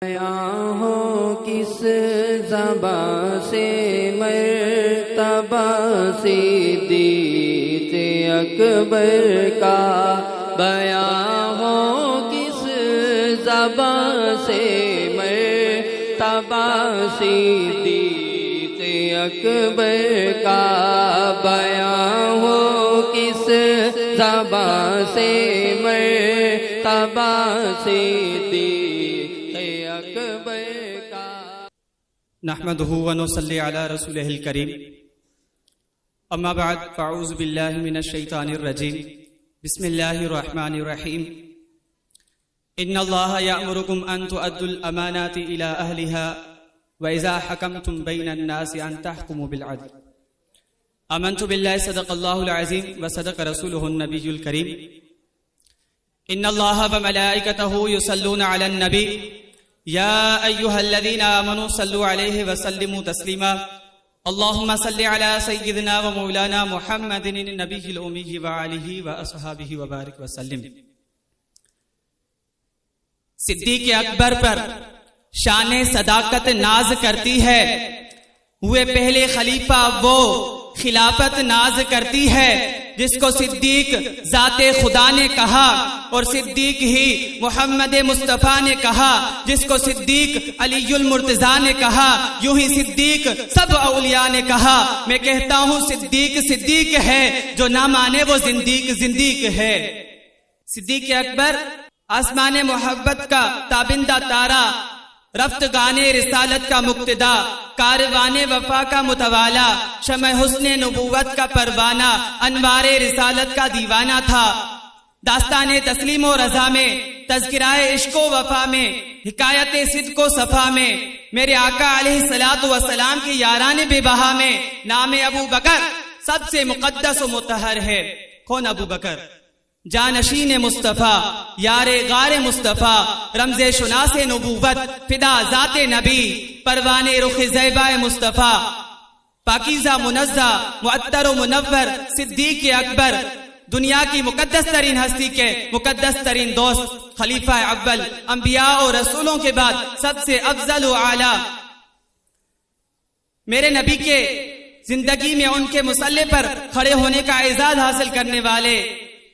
बयां हो किस ज़बां से मर्तबा सिद्दीक़ अकबर का, बयां हो किस ज़बां से मर्तबा सिद्दीक़ अकबर का, बयां हो किस ज़बां से मर्तबा सिद्दीक़ नहमदुहु व नुसल्ली अला रसूलिहिल करीम। अम्मा बाद फ़अऊज़ु बिल्लाहि मिनश शैतानिर रजीम। बिस्मिल्लाहिर रहमानिर रहीम। इन्नल्लाहा यअमुरुकुम अन तुअद्दुल अमानाति इला अहलिहा व इज़ा हकमतुम बैनन नासि अन तहकुमु बिल अदल। आमन्तु बिल्लाहि सदक़ल्लाहुल अज़ीम व सदक़ रसूलुहुन नबियुल करीम। इन्नल्लाहा व मलाइकतहु युसल्लूना अलन नबी या अय्युहल्लज़ीना आमनू सल्लु अलैहि व सल्लिमू तस्लीमा। अल्लाहुम्मा सल्लि अला सय्यिदिना व मौलाना मुहम्मदिन नबिय्यिल उम्मी व आलिहि व अस्हाबिहि व बारिक व सल्लिम। सिद्दीक़ अकबर पर शान सदाकत नाज करती है, हुए पहले खलीफा वो खिलाफत नाज करती है, जिसको सिद्दीक जाते खुदा ने कहा और सिद्दीक ही मोहम्मद मुस्तफ़ा ने कहा, जिसको सिद्दीक अलीयुल मुर्तज़ा ने कहा, यूं ही सिद्दीक सब औलिया ने कहा। मैं कहता हूँ सिद्दीक सिद्दीक है, जो ना माने वो जिंदीक जिंदीक है। सिद्दीक अकबर आसमाने मोहब्बत का ताबिंदा तारा, रफ्त गाने रिसालत का मुक्तदा, कारवाने वफा का मुतवाला, शमे हुस्ने नबूवत का परवाना, अनवारे रिसालत का दीवाना था। दास्ताने तस्लीम व रजा में, तज़किराए इश्को वफा में, हिकायत सिद्को सफा में, मेरे आका अलैहिस्सलातु वस्सलाम की यारान बेबहा में नाम अबू बकर सबसे मुक़द्दस व मुतहर है। कौन अबू बकर? जानशीन मुस्तफ़ा, यारे गारे मुस्तफ़ा, रमज़े शुनासे नबूवत, फिदा ज़ाते नबी, परवाने रुख ज़ैबाए मुस्तफ़ा, पाकीज़ा मुनज़्ज़ा मुअत्तर मुनव्वर सिद्दीक़ अकबर, दुनिया की मुक़द्दस तरीन हस्ती के मुक़द्दस तरीन दोस्त, खलीफा अव्वल, अंबिया और रसूलों के बाद सबसे अफ़ज़ल व आला। मेरे नबी के जिंदगी में उनके मुसल्ले पर खड़े होने का एजाज़ हासिल करने वाले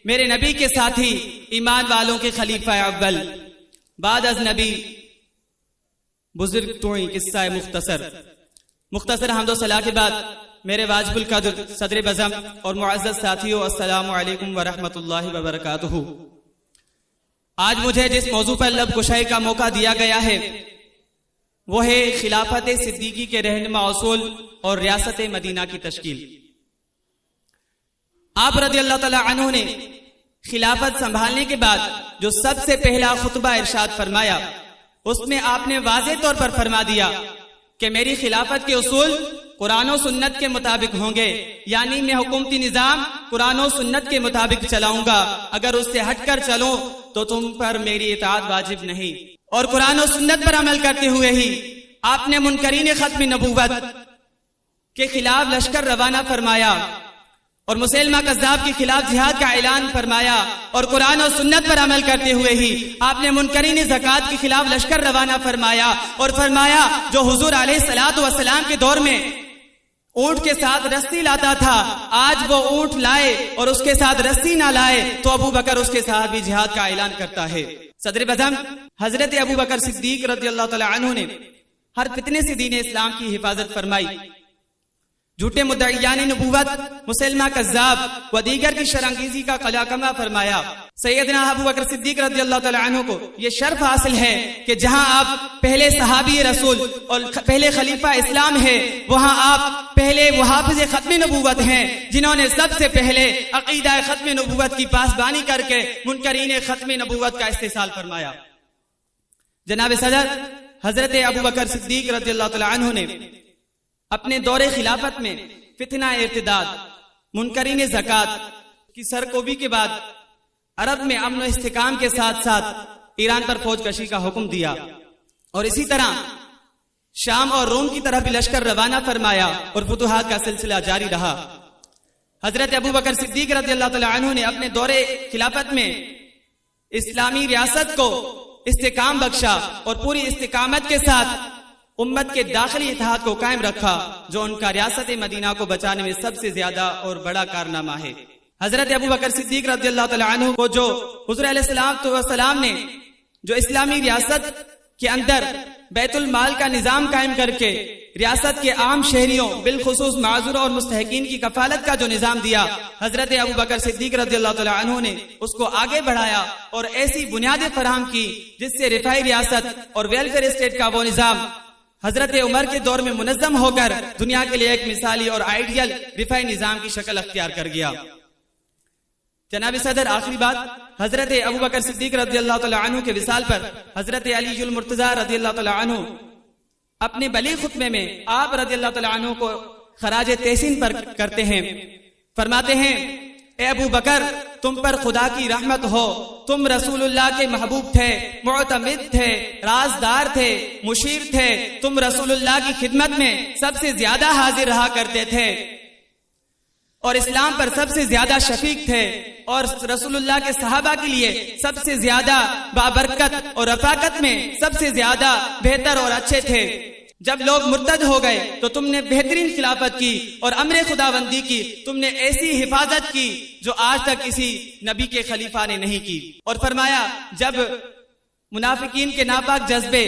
मेरे नबी के साथी, ईमान वालों के खलीफा अव्वल, बाद अज नबी बुजुर्ग तोई किस्सा मुख्तसर हम्दो सलाह के बाद मेरे वाजिबुल कद्र सदर बज़म और मुअज़्ज़ज़ साथियों, अस्सलामु अलैकुम व रहमतुल्लाहि व बरकातुहू। आज मुझे जिस मौजू पर लब कुशाई का मौका दिया गया है वो है खिलाफत सिद्दीकी के रहनुमा उसूल और रियासत मदीना की तश्कील। आप रज़ी अल्लाह तआला अन्हु ने खिलाफत संभालने के बाद जो सबसे पहला खुतबा इरशाद फरमाया, उसमें आपने वाज़े तौर पर फरमा दिया कि मेरी खिलाफत के उसूल कुरान और सुन्नत के मुताबिक होंगे, यानी मैं हुकूमती निजाम कुरान और सुन्नत के मुताबिक चलाऊंगा। अगर उससे हटकर चलो तो तुम पर मेरी इताअत वाजिब नहीं। और कुरान और सुन्नत पर अमल करते हुए ही आपने मुनकरीन खत्म नबूवत के खिलाफ लश्कर रवाना फरमाया और मुसैलमा कज़्ज़ाब के खिलाफ जिहाद का ऐलान फरमाया। और कुरान और सुन्नत पर अमल करते हुए ही आपने मुनकरीन ज़कात के खिलाफ लश्कर रवाना फरमाया और फरमाया जो हुजूर अलैहिस्सलातु वस्सलाम के दौर में ऊंट के साथ रस्सी लाता था, आज वो ऊंट लाए और उसके साथ रस्सी ना लाए तो अबू बकर उसके साथ भी जिहाद का ऐलान करता है। सदर बज़म हजरत अबू बकर सिद्दीक रज़ियल्लाहु तआला अन्हु ने हर फितने से दीन इस्लाम की हिफाजत फरमाई। झूठे मुद्दईयान नबूवत मुसैलमा कज़्ज़ाब व दीगर की शरंगेज़ी का कलाकमा फरमाया। सैयदना अबू बकर सिद्दीक रज़ियल्लाहु तआला अन्हु को यह शर्फ हासिल है कि जहां आप पहले सहाबी रसूल और पहले खलीफा इस्लाम है, वहां आप पहले वो हाफिज़ खत्म नबूवत हैं, जिन्होंने सबसे पहले अकीदा खत्म नबूवत की पासबानी करके मुनकरीन खत्म नबूवत का इस्तेसाल फरमाया। जनाब सदर हजरत अबू बकर सिद्दीक रज़ियल्लाहु तआला अन्हु ने अपने दौरे खिलाफत में फितना इर्तिदाद, मुनकरीन ज़कात की सरकोबी के बाद अरब में अमन व इस्तिकाम के साथ साथ ईरान पर फौज कशी का हुक्म दिया और इसी तरह शाम और रोम की तरफ भी लश्कर रवाना फरमाया और फुतुहात का सिलसिला जारी रहा। हजरत अबू बकर सिद्दीक रज़ियल्लाहु तआला अन्हु ने अपने दौरे खिलाफत में इस्लामी रियासत को इस्तिकाम बख्शा और पूरी इस्तिकामत के साथ उम्मत के दाखिली इत्तेहाद को कायम रखा, जो उनका रियासत मदीना को बचाने में सबसे ज्यादा और बड़ा कारनामा है। हजरत अबू बकर सिद्दीक रज़ियल्लाहु तआला अन्हु को जो हुज़ूर अलैहिस्सलाम ने जो इस्लामी रियासत के अंदर बैतुल माल का निजाम कायम करके रियासत के आम शहरियों बिलखुसूस माज़ूर और मुस्तहिकीन की कफालत का जो निजाम दिया, हजरत अबू बकर सिद्दीक रज़ियल्लाहु तआला अन्हु ने उसको आगे बढ़ाया और ऐसी बुनियादें फराहम की जिससे रिफाई रियासत और वेलफेयर स्टेट का वो निजाम हजरत उमर के दौर में मुनज़्ज़म होकर दुनिया के लिए एक मिसाली और आइडियल रिफाई निजाम की शक्ल अख्तियार कर गया। जनाब सदर, आखिरी बात, हजरत अबू बकर सिद्दीक रज़ियल्लाहु तआला अन्हु के विसाल पर हजरत अली मुर्तज़ा रज़ियल्लाहु तआला अन्हु अपने बली खुतबे में आप रज़ियल्लाहु तआला अन्हु को खराज तहसीन पर करते हैं। फरमाते हैं, ए अबू बकर, तुम पर खुदा की रहमत हो, तुम रसूलुल्लाह के महबूब थे, मुअतमिद थे, राजदार थे, मुशीर थे, तुम रसूलुल्लाह की खिदमत में सबसे ज्यादा हाजिर रहा करते थे और इस्लाम पर सबसे ज्यादा शफीक थे और रसूलुल्लाह के सहाबा के लिए सबसे ज्यादा बाबरकत और रफाकत में सबसे ज्यादा बेहतर और अच्छे थे। जब लोग मुर्तद हो गए तो तुमने बेहतरीन खिलाफत की और अमरे खुदाबंदी की, तुमने ऐसी हिफाजत की जो आज तक किसी नबी के खलीफा ने नहीं की। और फरमाया, जब मुनाफिकीन के नापाक जज्बे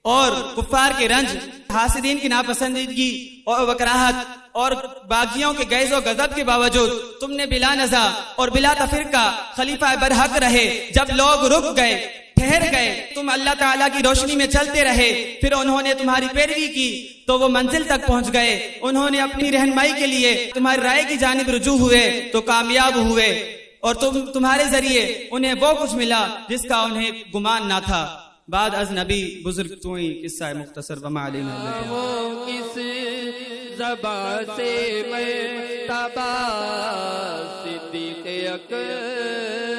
और कुफ्फार के रंज, हासिदीन की नापसंदीदगी और वकराहत और बागियों के गैज़ और गजब के बावजूद तुमने बिला नज़ा और बिला तफरीका खलीफा बरहक रहे। जब लोग रुक गए, ठहर गए, तुम अल्लाह ताला की रोशनी में चलते रहे, फिर उन्होंने तुम्हारी पैरवी की तो वो मंजिल तक पहुंच गए। उन्होंने अपनी रहनुमाई के लिए तुम्हारी राय की जानिब रुजू हुए तो कामयाब हुए और तुम्हारे जरिए उन्हें वो कुछ मिला जिसका उन्हें गुमान ना था। बाद अज नबी बुजुर्ग तुई किस्सा मुख्तसर वमा अलैना वो किस ज़बान से मैं तबा सिद्दीक़ अकबर